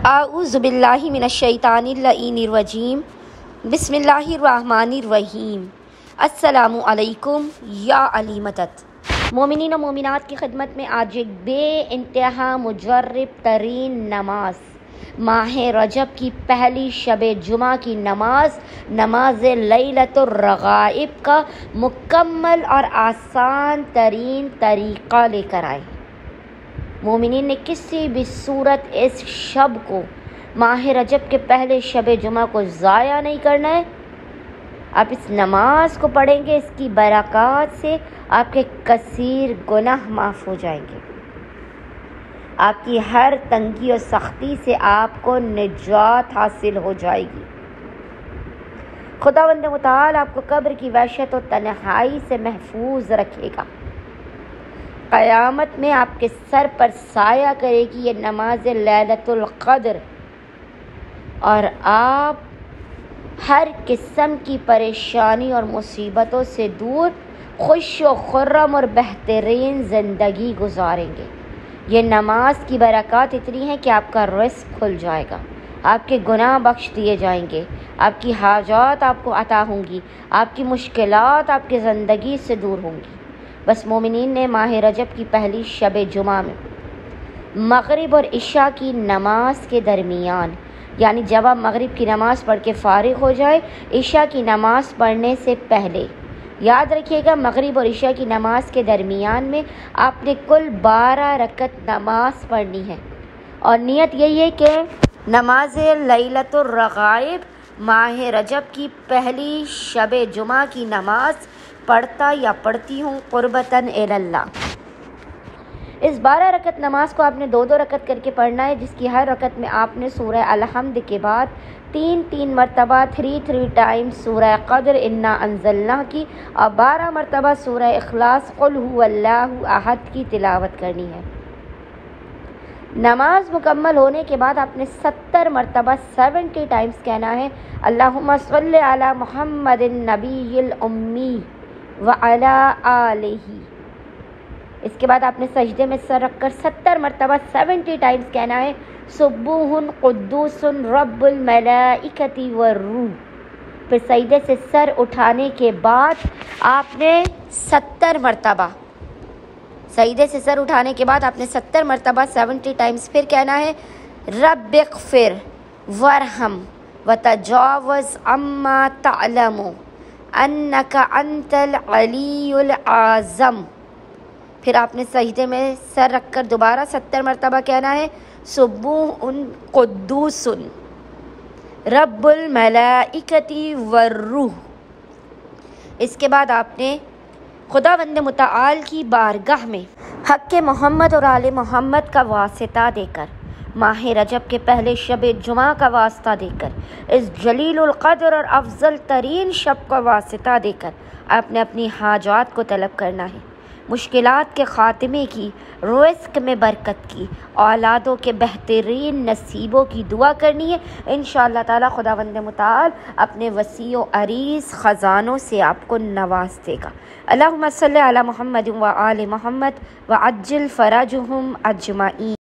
اعوذ باللہ من الشیطان الرجیم بسم اللہ الرحمن الرحیم۔ السلام علیکم یا علی مدد۔ مومنین و مومنات کی خدمت میں آج ایک بے انتہا مجرب ترین نماز، ماہ رجب کی پہلی شب جمعہ کی نماز لیلۃ الرغائب کا مکمل اور آسان ترین طریقہ لے کر آئے۔ مومنین نے کسی بھی صورت اس شب کو، ماہ رجب کے پہلے شب جمعہ کو ضائع نہیں کرنا ہے۔ آپ اس نماز کو پڑھیں گے، اس کی برکات سے آپ کے کثیر گناہ معاف ہو جائیں گے، آپ کی ہر تنگی اور سختی سے آپ کو نجات حاصل ہو جائے گی۔ خداوند متعال آپ کو قبر کی وحشت و تنہائی سے محفوظ رکھے گا۔ قیامت میں آپ کے سر پر سایہ کرے گی یہ نماز لیلۃ القدر، اور آپ ہر قسم کی پریشانی اور مصیبتوں سے دور خوش و خرم اور بہترین زندگی گزاریں گے۔ یہ نماز کی برکات اتنی ہیں کہ آپ کا رزق کھل جائے گا، آپ کے گناہ بخش دیے جائیں گے، آپ کی حاجات آپ کو عطا ہوں گی، آپ کی مشکلات آپ کی زندگی سے دور ہوں گی۔ بس مومنین نے ماہ رجب کی پہلی شب جمعہ میں مغرب اور عشاء کی نماز کے درمیان، یعنی جب آپ مغرب کی نماز پڑھ کے فارغ ہو جائے، عشاء کی نماز پڑھنے سے پہلے یاد رکھیے گا، مغرب اور عشاء کی نماز کے درمیان میں آپ نے کل 12 رکعت نماز پڑھنی ہے، اور نیت یہی ہے کہ نماز لیلۃ الرغائب ماہ رجب کی پہلی شب جمعہ کی نماز پڑھتا یا پڑھتی ہوں قربتاً اللہ۔ اس 12 رکعت نماز کو آپ نے 2 رکعت کر کے پڑھنا ہے، جس کی ہر رکعت میں آپ نے سورہ الحمد کے بعد 3 مرتبہ 3 ٹائمز سورہ قدر انا انزلناہ کی، اور 12 مرتبہ سورہ اخلاص قل هو اللہ احد کی تلاوت کرنی ہے۔ نماز مکمل ہونے کے بعد آپ نے 70 مرتبہ 70 ٹائمز کہنا ہے اللہم صلی علی محمد النبی الامی وعلی آلہ۔ اس کے بعد آپ نے سجدے میں سر رکھ کر 70 مرتبہ 70 ٹائمز کہنا ہے سبوح قدوس رب الملائکۃ والروح۔ پھر سجدے سے سر اٹھانے کے بعد آپ نے 70 مرتبہ سجدے سے سر اٹھانے کے بعد آپ نے 70 مرتبہ 70 ٹائمز پھر کہنا ہے رب اغفر وارحم وتجاوز عما تعلم انک انت العلی العظم۔ پھر آپ نے سجدے میں سر رکھ کر دوبارہ 70 مرتبہ کہنا ہے سبوح قدوس رب الملائکۃ والروح۔ اس کے بعد آپ نے خداوند متعال کی بارگاہ میں حق محمد اور آل محمد کا واسطہ دے کر، ماہ رجب کے پہلے شب جمعہ کا واسطہ دے کر، اس جلیل القدر اور افضل ترین شب کا واسطہ دے کر آپ نے اپنی حاجات کو طلب کرنا ہے، مشکلات کے خاتمے کی، رزق میں برکت کی، اولادوں کے بہترین نصیبوں کی دعا کرنی ہے۔ انشاءاللہ تعالی خداوند متعال اپنے وسیع و عریض خزانوں سے آپ کو نواز دے گا۔ اللہم صلی علی محمد و آل محمد وعجل فرجہم اجمعین۔